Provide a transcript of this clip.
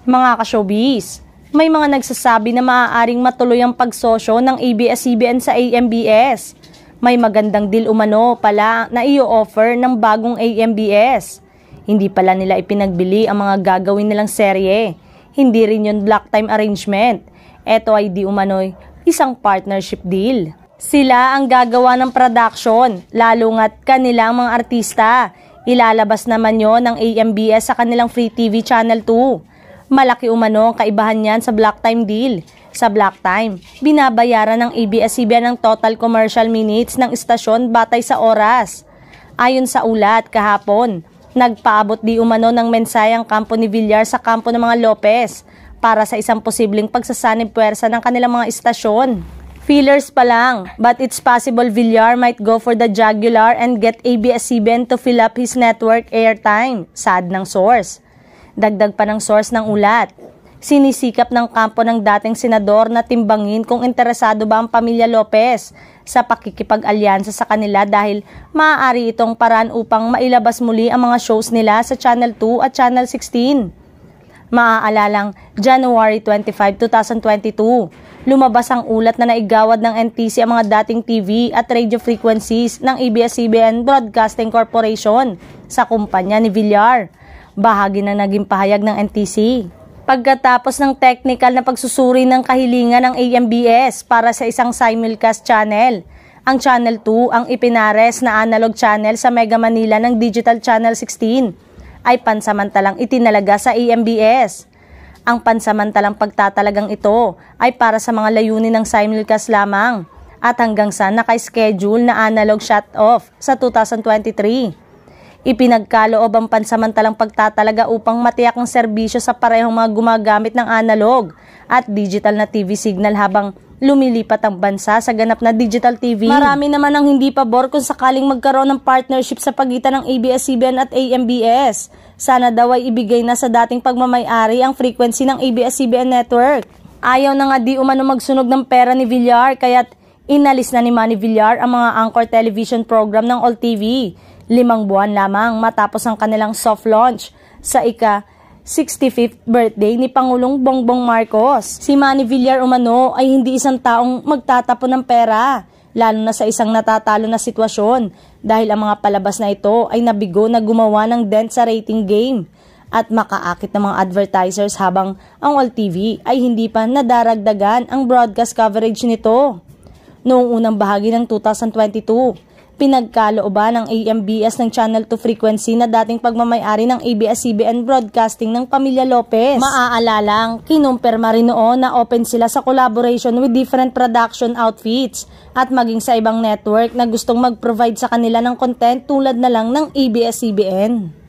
Mga ka-showbiz, may mga nagsasabi na maaaring matuloy ang pagsosyo ng ABS-CBN sa AMBS. May magandang deal umano pala na i-offer ng bagong AMBS. Hindi pala nila ipinagbili ang mga gagawin nilang serye. Hindi rin yun block time arrangement. Ito ay di umano'y isang partnership deal. Sila ang gagawa ng production, lalo nga't kanilang mga artista. Ilalabas naman yon ng AMBS sa kanilang Free TV Channel 2. Malaki umano ang kaibahan niyan sa block time deal. Sa block time, binabayaran ng ABS-CBN ang total commercial minutes ng istasyon batay sa oras. Ayon sa ulat kahapon, nagpaabot di umano ng mensahe ang kampo ni Villar sa kampo ng mga Lopez para sa isang posibleng pagsasanib puwersa ng kanilang mga istasyon. Feelers pa lang, but it's possible Villar might go for the jugular and get ABS-CBN to fill up his network airtime, saad ng source. Dagdag pa ng source ng ulat, sinisikap ng kampo ng dating senador na timbangin kung interesado ba ang pamilya Lopez sa pakikipag-alyansa sa kanila dahil maaari itong paraan upang mailabas muli ang mga shows nila sa Channel 2 at Channel 16. Maaalalang January 25, 2022, lumabas ang ulat na naigawad ng NTC ang mga dating TV at radio frequencies ng ABS-CBN Broadcasting Corporation sa kumpanya ni Villar. Bahagi na naging pahayag ng NTC. Pagkatapos ng technical na pagsusuri ng kahilingan ng AMBS para sa isang simulcast channel, ang Channel 2 ang ipinares na analog channel sa Mega Manila ng Digital Channel 16 ay pansamantalang itinalaga sa AMBS. Ang pansamantalang pagtatalagang ito ay para sa mga layunin ng simulcast lamang at hanggang sa naka-schedule na analog shut-off sa 2023. Ipinagkaloob ang pansamantalang pagtatalaga upang matiyak ang serbisyo sa parehong mga gumagamit ng analog at digital na TV signal habang lumilipat ang bansa sa ganap na digital TV. Marami naman ang hindi pabor kung sakaling magkaroon ng partnership sa pagitan ng ABS-CBN at AMBS. Sana daw ay ibigay na sa dating pagmamay-ari ang frequency ng ABS-CBN network. Ayaw na nga di umano magsunog ng pera ni Villar kaya't inalis na ni Manny Villar ang mga anchor television program ng All TV. 5 buwan lamang matapos ang kanilang soft launch sa ika-65th birthday ni Pangulong Bongbong Marcos. Si Manny Villar umano ay hindi isang taong magtatapon ng pera, lalo na sa isang natatalo na sitwasyon dahil ang mga palabas na ito ay nabigo na gumawa ng dent sa rating game at makaakit ng mga advertisers habang ang All TV ay hindi pa nadaragdagan ang broadcast coverage nito. Noong unang bahagi ng 2022, pinagkalooban ng AMBS ng Channel 2 frequency na dating pagmamay-ari ng ABS-CBN Broadcasting ng pamilya Lopez. Maaalalang, kinumpirma rin noon na open sila sa collaboration with different production outfits at maging sa ibang network na gustong mag-provide sa kanila ng content tulad na lang ng ABS-CBN.